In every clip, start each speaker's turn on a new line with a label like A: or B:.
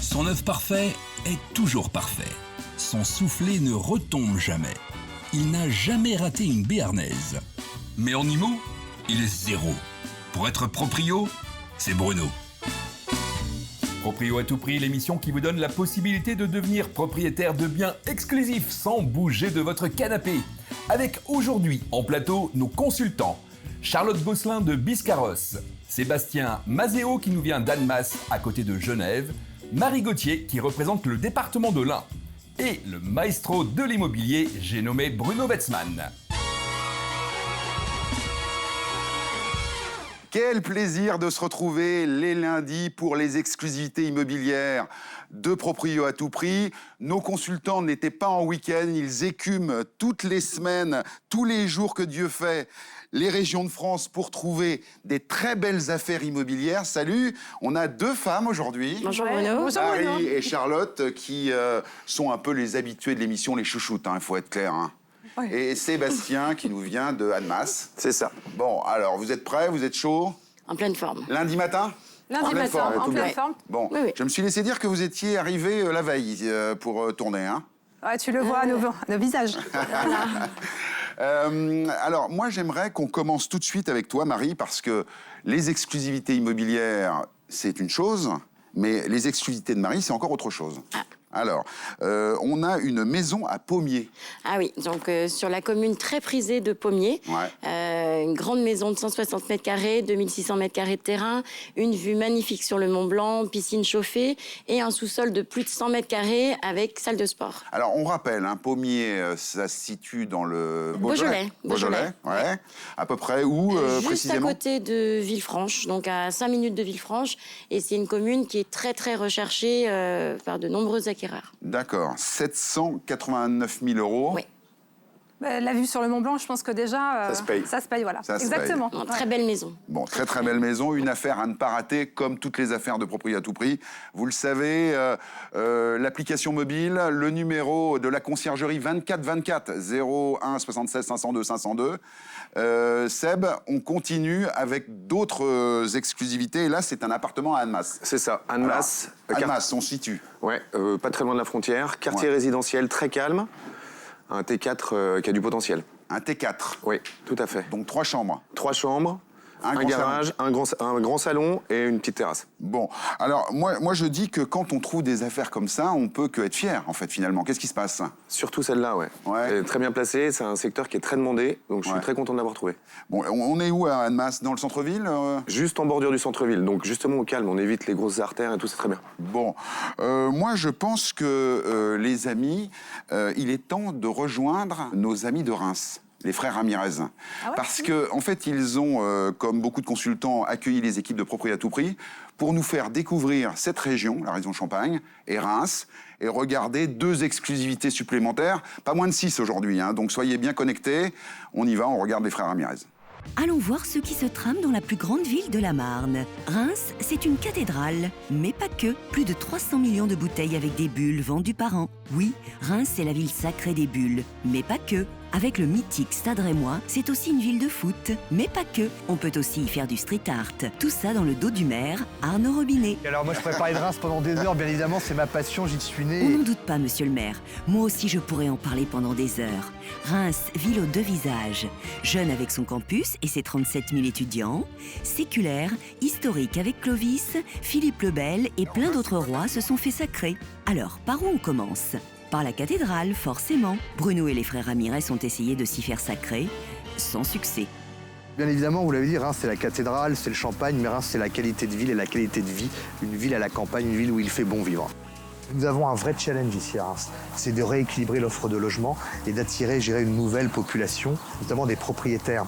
A: Son œuf parfait est toujours parfait. Son soufflet ne retombe jamais. Il n'a jamais raté une béarnaise. Mais en IMO, il est zéro. Pour être proprio, c'est Bruno.
B: Proprio à tout prix, l'émission qui vous donne la possibilité de devenir propriétaire de biens exclusifs sans bouger de votre canapé. Avec aujourd'hui en plateau nos consultants. Charlotte Gosselin de Biscarrosse, Sébastien Mazéo qui nous vient d'Annemasse à côté de Genève, Marie Gauthier qui représente le département de l'Ain et le maestro de l'immobilier, j'ai nommé Bruno Wetzmann.
C: Quel plaisir de se retrouver les lundis pour les exclusivités immobilières de Proprio à tout prix. Nos consultants n'étaient pas en week-end, ils écument toutes les semaines, tous les jours que Dieu fait, les régions de France pour trouver des très belles affaires immobilières. Salut, on a deux femmes aujourd'hui.
D: Bonjour Bruno.
E: Bonjour
C: Marie
E: Bruno.
C: et Charlotte qui sont un peu les habitués de l'émission, les chouchoutes, il faut être clair.
E: Oui.
C: Et Sébastien qui nous vient de Annemasse.
F: C'est ça.
C: Bon, alors vous êtes prêts, vous êtes chauds?
D: En pleine forme.
C: Lundi matin?
E: Lundi
C: En pleine
E: matin,
C: forme,
E: en
C: tout
E: pleine
C: bien.
E: forme.
C: Bon,
D: Oui.
C: je me suis laissé dire que vous étiez arrivé la veille pour tourner. Hein.
E: Ouais, tu le vois à nos visages.
C: Alors, moi, j'aimerais qu'on commence tout de suite avec toi, Marie, parce que les exclusivités immobilières, c'est une chose, mais les exclusivités de Marie, c'est encore autre chose.
D: Ah.
C: Alors, on a une maison à Pommiers.
D: Ah oui, donc sur la commune très prisée de Pommiers, une grande maison de 160 mètres carrés, 2600 mètres carrés de terrain, une vue magnifique sur le Mont Blanc, piscine chauffée et un sous-sol de plus de 100 mètres carrés avec salle de sport.
C: Alors, on rappelle, Pommiers, ça se situe dans le
D: Beaujolais.
C: Ouais. À peu près où,
D: Juste
C: précisément?
D: à côté de Villefranche, donc à 5 minutes de Villefranche. Et c'est une commune qui est très très recherchée par de nombreux acquéreurs.
C: D'accord. 789 000 euros.
D: Oui.
E: La vue sur le Mont Blanc, je pense que déjà...
F: Ça se paye.
E: Ça se paye, voilà.
C: Ça se
E: Exactement.
D: Une très belle maison.
C: Bon, très belle maison, une affaire à ne pas rater, comme toutes les affaires de Proprio à tout prix. Vous le savez, l'application mobile, le numéro de la conciergerie 24 24 01 76 502 502. Seb, on continue avec d'autres exclusivités. Et là, c'est un appartement à Annemasse.
F: C'est ça, Annemasse.
C: Alors, Annemasse, on situe.
F: Ouais, pas très loin de la frontière. Quartier
C: Ouais.
F: résidentiel très calme. Un T4 qui a du potentiel.
C: Un T4.
F: Oui, tout à fait.
C: Donc 3 chambres.
F: 3 chambres,
C: Un
F: un
C: grand
F: garage, un grand salon et une petite terrasse.
C: Bon, alors moi je dis que quand on trouve des affaires comme ça, on peut que être fier, en fait, finalement. Qu'est-ce qui se passe?
F: Surtout celle-là, ouais.
C: Ouais.
F: Elle est très bien placée, c'est un secteur qui est très demandé, donc je suis
C: Ouais.
F: très content de l'avoir trouvé.
C: Bon, on est où à Annemasse? Dans le centre-ville?
F: Juste en bordure du centre-ville, donc justement au calme, on évite les grosses artères et tout, c'est très bien.
C: Bon, moi je pense que les amis, il est temps de rejoindre nos amis de Reims, les frères Ramirez.
E: Ah ouais?
C: Parce que en fait, ils ont, comme beaucoup de consultants, accueilli les équipes de Proprio à tout prix pour nous faire découvrir cette région, la région Champagne et Reims, et regarder 2 exclusivités supplémentaires, pas moins de 6 aujourd'hui, hein, donc soyez bien connectés. On y va, on regarde les frères Ramirez.
G: Allons voir ce qui se trame dans la plus grande ville de la Marne. Reims, c'est une cathédrale, mais pas que. Plus de 300 millions de bouteilles avec des bulles vendues par an. Oui, Reims, c'est la ville sacrée des bulles, mais pas que. Avec le mythique Stade Rémois, c'est aussi une ville de foot, mais pas que. On peut aussi y faire du street art. Tout ça dans le dos du maire, Arnaud Robinet.
H: Alors moi je pourrais parler de Reims pendant des heures, bien évidemment c'est ma passion, j'y suis né.
G: On n'en doute pas, monsieur le maire. Moi aussi, je pourrais en parler pendant des heures. Reims, ville aux 2 visages. Jeune avec son campus et ses 37 000 étudiants. Séculaire, historique avec Clovis, Philippe le Bel et plein d'autres rois se sont fait sacrer. Alors, par où on commence ? Par la cathédrale, forcément. Bruno et les frères Ramirez ont essayé de s'y faire sacrer, sans succès.
H: Bien évidemment, vous l'avez dit, Reims c'est la cathédrale, c'est le champagne, mais Reims c'est la qualité de ville et la qualité de vie. Une ville à la campagne, une ville où il fait bon vivre. Nous avons un vrai challenge ici à Reims, c'est de rééquilibrer l'offre de logement et d'attirer, je dirais, une nouvelle population, notamment des propriétaires.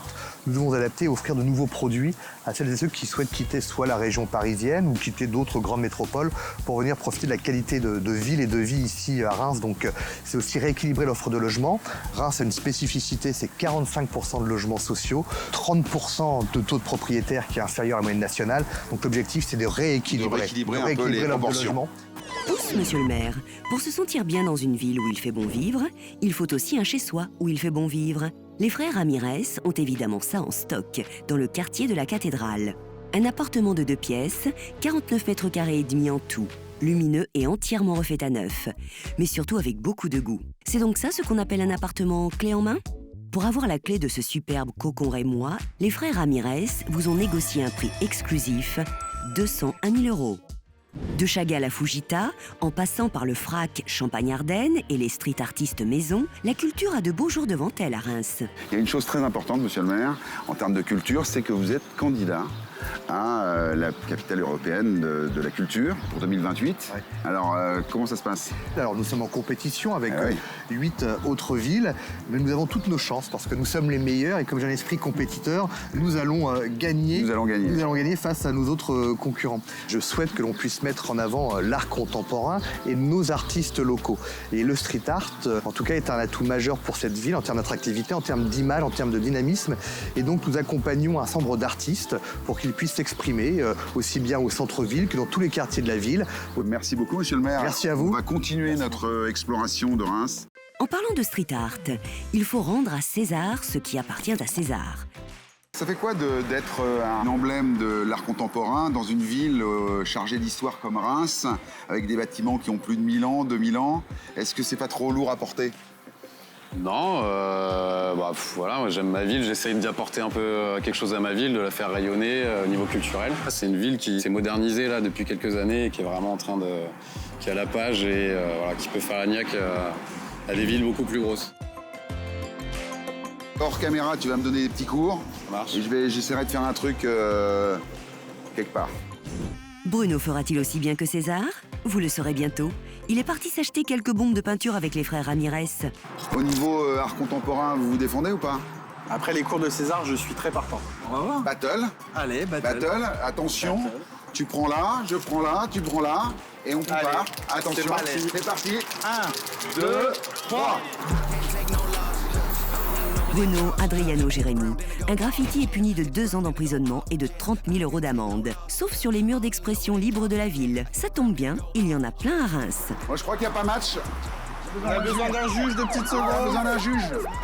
H: Nous devons adapter et offrir de nouveaux produits à celles et ceux qui souhaitent quitter soit la région parisienne ou quitter d'autres grandes métropoles pour venir profiter de la qualité de ville et de vie ici à Reims. Donc c'est aussi rééquilibrer l'offre de logement. Reims a une spécificité, c'est 45% de logements sociaux, 30% de taux de propriétaires qui est inférieur à la moyenne nationale. Donc l'objectif c'est de rééquilibrer,
C: un peu les
H: l'offre de
C: proportions.
H: logement.
G: Pousse, monsieur le maire. Pour se sentir bien dans une ville où il fait bon vivre, il faut aussi un chez-soi où il fait bon vivre. Les frères Ramirez ont évidemment ça en stock, dans le quartier de la cathédrale. Un appartement de 2 pièces, 49 mètres carrés et demi en tout. lumineux et entièrement refait à neuf, mais surtout avec beaucoup de goût. C'est donc ça ce qu'on appelle un appartement clé en main ? Pour avoir la clé de ce superbe cocon rémois, les frères Ramirez vous ont négocié un prix exclusif, 200 à 1000 €. De Chagall à Fujita, en passant par le FRAC Champagne-Ardenne et les street artistes maison, la culture a de beaux jours devant elle à Reims.
C: Il y a une chose très importante, monsieur le maire, en termes de culture, c'est que vous êtes candidat à la capitale européenne de la culture pour 2028. Ouais. Alors, comment ça se passe?
H: Alors, nous sommes en compétition avec 8 autres villes, mais nous avons toutes nos chances parce que nous sommes les meilleurs et comme j'ai un esprit compétiteur, nous allons gagner.
C: Nous allons gagner
H: face à nos autres concurrents. Je souhaite que l'on puisse mettre en avant l'art contemporain et nos artistes locaux. Et le street art, en tout cas, est un atout majeur pour cette ville en termes d'attractivité, en termes d'image, en termes de dynamisme. Et donc, nous accompagnons un ensemble d'artistes pour qu'ils puissent s'exprimer aussi bien au centre-ville que dans tous les quartiers de la ville.
C: Merci beaucoup, monsieur le maire.
H: Merci à vous.
C: On va continuer notre exploration de Reims.
G: En parlant de street art, il faut rendre à César ce qui appartient à César.
C: Ça fait quoi d'être un emblème de l'art contemporain dans une ville chargée d'histoire comme Reims, avec des bâtiments qui ont plus de 1000 ans, 2000 ans? Est-ce que c'est pas trop lourd à porter?
I: Non, voilà, moi j'aime ma ville, j'essaye d'y apporter un peu quelque chose à ma ville, de la faire rayonner au niveau culturel. C'est une ville qui s'est modernisée là depuis quelques années et qui est vraiment en train de... qui est à la page et voilà, qui peut faire la niaque à des villes beaucoup plus grosses.
C: Hors caméra, tu vas me donner des petits cours.
I: Ça marche.
C: Et j'essaierai de faire un truc quelque part.
G: Bruno fera-t-il aussi bien que César? Vous le saurez bientôt. Il est parti s'acheter quelques bombes de peinture avec les frères Ramirez.
C: Au niveau art contemporain, vous vous défendez ou pas?
J: Après les cours de César, je suis très partant. On va voir.
C: Battle.
J: Allez, battle.
C: Attention.
J: Battle.
C: Tu prends là, je prends là, tu prends là. Et on compare. Attention. C'est parti. 1, 2, 3.
G: Bruno Adriano Jérémy. Un graffiti est puni de 2 ans d'emprisonnement et de 30 000 € d'amende. Sauf sur les murs d'expression libre de la ville. Ça tombe bien, il y en a plein à Reims.
C: Moi, je crois qu'il n'y a pas match.
J: On a besoin d'un juge de petites secondes.
C: On a besoin d'un juge.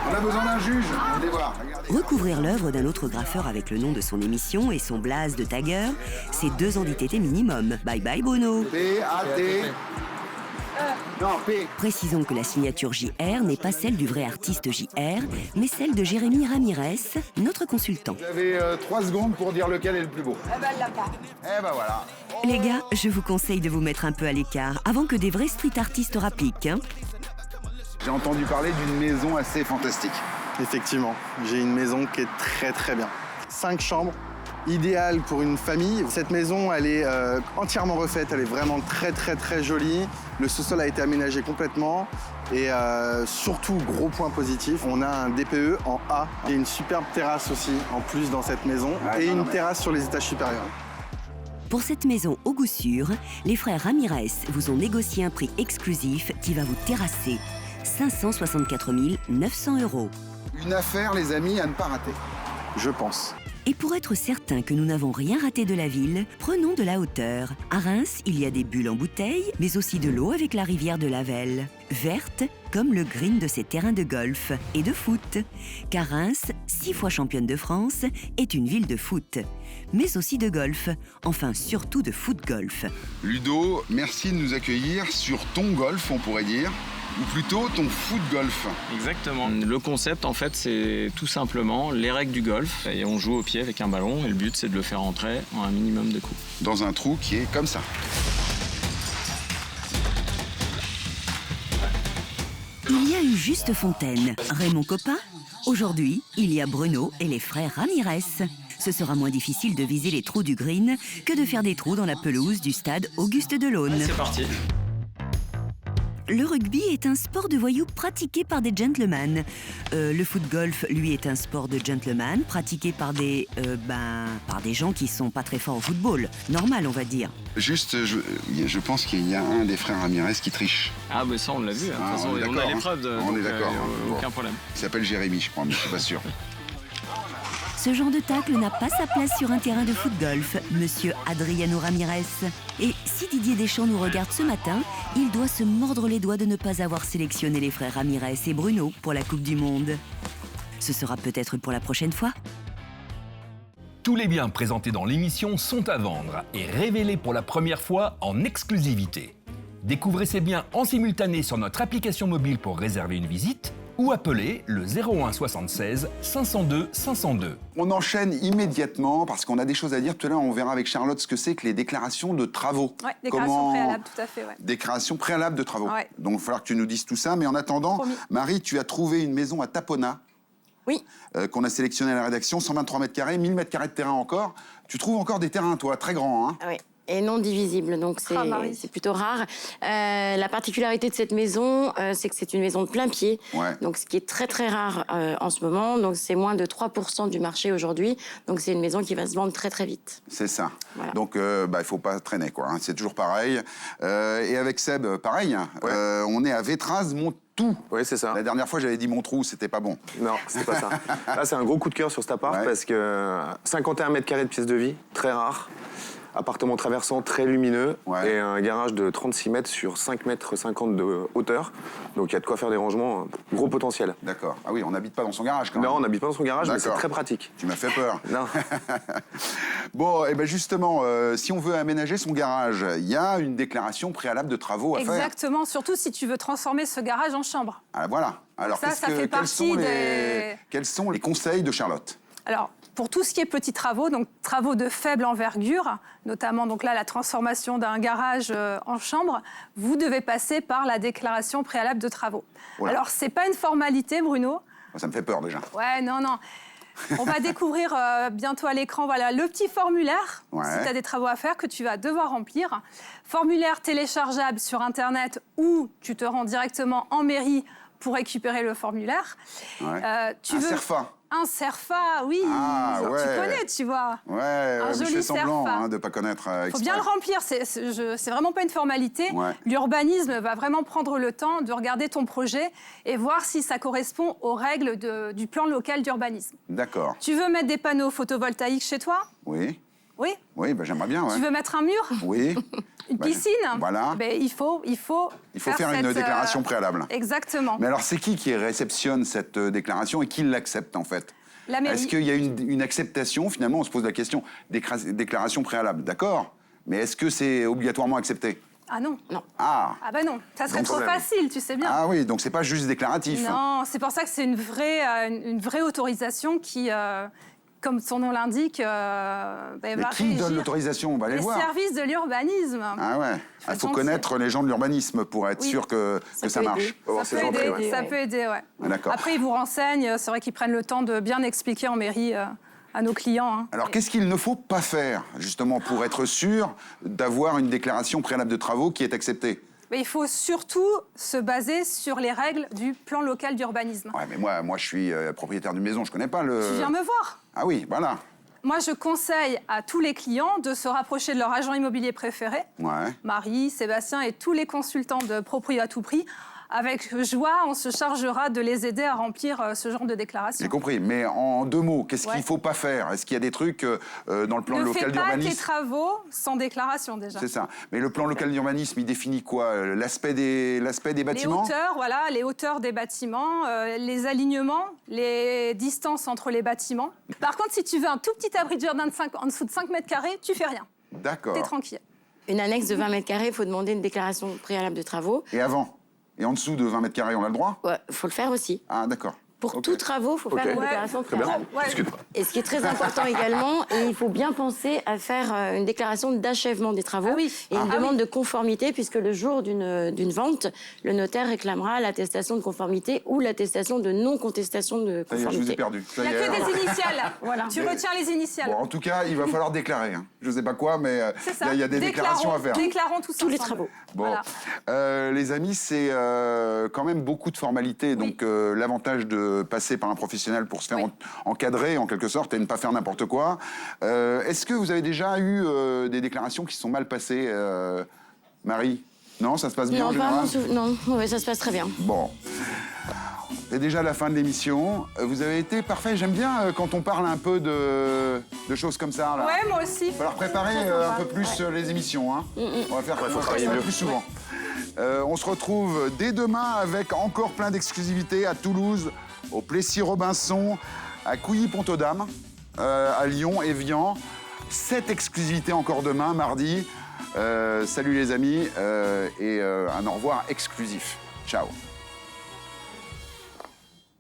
C: On a besoin d'un juge. Allez voir.
G: Recouvrir l'œuvre d'un autre graffeur avec le nom de son émission et son blaze de tagueur, c'est 2 ans d'ITT minimum. Bye bye Bruno.
C: P-A-T. Non, P.
G: Précisons que la signature JR n'est pas celle du vrai artiste JR, mais celle de Jérémy Ramirez, notre consultant.
C: Vous avez 3 secondes pour dire lequel est le plus beau.
E: Eh ben, elle l'a pas.
C: Eh ben voilà.
G: Les gars, je vous conseille de vous mettre un peu à l'écart avant que des vrais street artistes rappliquent. Hein.
C: J'ai entendu parler d'une maison assez fantastique.
J: Effectivement, j'ai une maison qui est très très bien. 5 chambres, idéale pour une famille. Cette maison, elle est entièrement refaite, elle est vraiment très très très jolie. Le sous-sol a été aménagé complètement et surtout, gros point positif, on a un DPE en A. Il y a une superbe terrasse aussi en plus dans cette maison et une terrasse sur les étages supérieurs.
G: Pour cette maison au goût sûr, les frères Ramirez vous ont négocié un prix exclusif qui va vous terrasser. 564 900 €.
C: Une affaire, les amis, à ne pas rater.
J: Je pense.
G: Et pour être certain que nous n'avons rien raté de la ville, prenons de la hauteur. À Reims, il y a des bulles en bouteille, mais aussi de l'eau avec la rivière de Lavelle. Verte, comme le green de ses terrains de golf et de foot. Car Reims, 6 fois championne de France, est une ville de foot. Mais aussi de golf, enfin surtout de foot-golf.
C: Ludo, merci de nous accueillir sur ton golf, on pourrait dire. Ou plutôt ton foot-golf.
K: Exactement. Le concept, en fait, c'est tout simplement les règles du golf. Et on joue au pied avec un ballon et le but, c'est de le faire entrer en un minimum de coups.
C: Dans un trou qui est comme ça.
G: Il y a une juste fontaine. Raymond Coppa. Aujourd'hui, il y a Bruno et les frères Ramirez. Ce sera moins difficile de viser les trous du green que de faire des trous dans la pelouse du stade Auguste Delaune.
K: C'est parti.
G: Le rugby est un sport de voyous pratiqué par des gentlemen. Le foot-golf, lui, est un sport de gentleman pratiqué par des gens qui sont pas très forts au football. Normal, on va dire.
C: Juste, je pense qu'il y a un des frères Ramirez qui triche.
K: Ah, mais ça, on l'a vu. De toute façon, on a les preuves.
C: On est d'accord.
K: Aucun problème.
C: Il s'appelle Jérémy, je crois, mais je suis pas sûr.
G: Ce genre de tacle n'a pas sa place sur un terrain de foot-golf, monsieur Adriano Ramirez. Et si Didier Deschamps nous regarde ce matin, il doit se mordre les doigts de ne pas avoir sélectionné les frères Ramirez et Bruno pour la Coupe du Monde. Ce sera peut-être pour la prochaine fois.
B: Tous les biens présentés dans l'émission sont à vendre et révélés pour la première fois en exclusivité. Découvrez ces biens en simultané sur notre application mobile pour réserver une visite ou appelez le 01 76 502 502.
C: On enchaîne immédiatement parce qu'on a des choses à dire. Tout à l'heure, on verra avec Charlotte ce que c'est que les déclarations de travaux.
E: Oui, déclarations préalables, tout à fait. Ouais.
C: Déclarations préalables de travaux.
E: Ouais.
C: Donc, il va falloir que tu nous dises tout ça. Mais en attendant,
E: Promis.
C: Marie, tu as trouvé une maison à Tapona.
D: Oui.
C: Qu'on a sélectionnée à la rédaction, 123 mètres carrés, 1000 mètres carrés de terrain encore. Tu trouves encore des terrains, toi, très grands, hein?
D: Oui. Et non divisible, donc c'est plutôt rare. La particularité de cette maison, c'est que c'est une maison de plein pied, donc ce qui est très très rare en ce moment. Donc c'est moins de 3% du marché aujourd'hui, donc c'est une maison qui va se vendre très très vite.
C: C'est ça.
D: Voilà.
C: Donc il faut pas traîner, quoi. Hein. C'est toujours pareil. Et avec Seb, pareil. On est à Vétraz-Montou.
F: Oui, c'est ça.
C: La dernière fois, j'avais dit Montrou, c'était pas bon.
F: Non, c'est pas ça. Là, c'est un gros coup de cœur sur cet appart parce que 51 mètres carrés de pièces de vie, très rare. Appartement traversant très lumineux et un garage de 36 mètres sur 5 mètres 50 de hauteur. Donc il y a de quoi faire des rangements, gros potentiel.
C: D'accord. Ah oui, on n'habite pas dans son garage quand même.
F: Non, on n'habite pas dans son garage, mais c'est très pratique.
C: Tu m'as fait peur.
F: Non.
C: Bon, et ben justement, si on veut aménager son garage, il y a une déclaration préalable de travaux à faire.
E: Exactement, surtout si tu veux transformer ce garage en chambre.
C: Ah, voilà. Alors,
E: ça fait partie
C: quels sont les conseils de Charlotte?
E: Alors, pour tout ce qui est petits travaux, donc travaux de faible envergure, notamment donc là la transformation d'un garage en chambre, vous devez passer par la déclaration préalable de travaux. Voilà. Alors c'est pas une formalité, Bruno.
C: Ça me fait peur déjà.
E: Ouais, non. On va découvrir bientôt à l'écran le petit formulaire, si tu as des travaux à faire, que tu vas devoir remplir. Formulaire téléchargeable sur Internet ou tu te rends directement en mairie pour récupérer le formulaire.
C: CERFA.
E: Un CERFA, oui.
C: Ah,
E: tu connais, tu vois.
C: Ouais,
E: un joli
C: je fais semblant
E: CERFA.
C: De ne pas connaître.
E: Il faut bien le remplir, c'est vraiment pas une formalité. L'urbanisme va vraiment prendre le temps de regarder ton projet et voir si ça correspond aux règles du plan local d'urbanisme.
C: D'accord.
E: Tu veux mettre des panneaux photovoltaïques chez toi?
C: Oui.
E: Oui.
C: Oui, ben, j'aimerais bien.
E: Tu veux mettre un mur?
C: Oui.
E: Une piscine?
C: Voilà.
E: Ben, il faut
C: faire une déclaration préalable.
E: Exactement.
C: Mais alors, c'est qui réceptionne cette déclaration et qui l'accepte, en fait?
E: La mairie.
C: Est-ce qu'il y a une acceptation? Finalement, on se pose la question. Déclaration préalable, d'accord. Mais est-ce que c'est obligatoirement accepté?
E: Ah non.
C: Ah
E: ben non. Ça serait trop facile, tu sais bien.
C: Ah oui, donc c'est pas juste déclaratif.
E: Non, c'est pour ça que c'est une vraie autorisation qui... comme son nom l'indique,
C: mais qui donne l'autorisation? On va aller voir.
E: Les services de l'urbanisme.
C: Ah ouais. Il faut connaître les gens de l'urbanisme pour être sûr que ça marche.
E: Ça peut aider, ouais.
C: Ah, d'accord.
E: Après, ils vous renseignent. C'est vrai qu'ils prennent le temps de bien expliquer en mairie à nos clients. Hein.
C: Alors, qu'est-ce qu'il ne faut pas faire, justement, pour être sûr d'avoir une déclaration préalable de travaux qui est acceptée?
E: Mais il faut surtout se baser sur les règles du plan local d'urbanisme.
C: Ouais, mais moi, je suis propriétaire d'une maison, je connais pas le...
E: Tu viens me voir.
C: Ah oui, voilà.
E: Moi, je conseille à tous les clients de se rapprocher de leur agent immobilier préféré. Marie, Sébastien et tous les consultants de Proprio à tout prix. Avec joie, on se chargera de les aider à remplir ce genre de déclaration.
C: J'ai compris, mais en 2 mots, qu'est-ce qu'il ne faut pas faire? Est-ce qu'il y a des trucs dans le plan local d'urbanisme?
E: Ne fais pas tes travaux sans déclaration, déjà.
C: C'est ça. Mais le plan local d'urbanisme, il définit quoi? L'aspect des bâtiments?
E: Les hauteurs, voilà, les hauteurs des bâtiments, les alignements, les distances entre les bâtiments. Par contre, si tu veux un tout petit abri de jardin en dessous de 5 mètres carrés, tu fais rien.
C: D'accord.
E: T'es tranquille.
D: Une annexe de 20 mètres carrés, il faut demander une déclaration préalable de travaux.
C: Et avant? Et en dessous de 20 mètres carrés, on a le droit?
D: Ouais, il faut le faire aussi.
C: Ah, d'accord.
D: Pour tous travaux, il faut faire une déclaration préalable. Et ce qui est très important également, il faut bien penser à faire une déclaration d'achèvement des travaux et une demande de conformité, puisque le jour d'une vente, le notaire réclamera l'attestation de conformité ou l'attestation de non-contestation de conformité.
C: Je vous ai perdu.
E: Il n'y a que des initiales. Voilà. Tu retiens les initiales.
C: Bon, en tout cas, il va falloir déclarer. Hein. Je ne sais pas quoi, mais il y a des déclarations à faire.
E: Déclarons tous
D: les travaux.
C: Bon, voilà. Les amis, c'est quand même beaucoup de formalités. Donc, l'avantage de passer par un professionnel pour se faire encadrer, en quelque sorte, et ne pas faire n'importe quoi. Est-ce que vous avez déjà eu des déclarations qui se sont mal passées, Marie? Non, ça se passe bien en général?
D: Non, ça se passe très bien.
C: Bon. C'est déjà la fin de l'émission. Vous avez été parfait. J'aime bien quand on parle un peu de choses comme ça. Là.
E: Ouais, moi aussi.
C: Il va falloir préparer un peu plus les émissions. Hein. On va faire ça plus souvent. On se retrouve dès demain avec encore plein d'exclusivités à Toulouse, au Plessis-Robinson, à Couilly-Pont-aux-Dames. à Lyon, Évian. 7 exclusivités encore demain, mardi. Salut les amis et un au revoir exclusif. Ciao.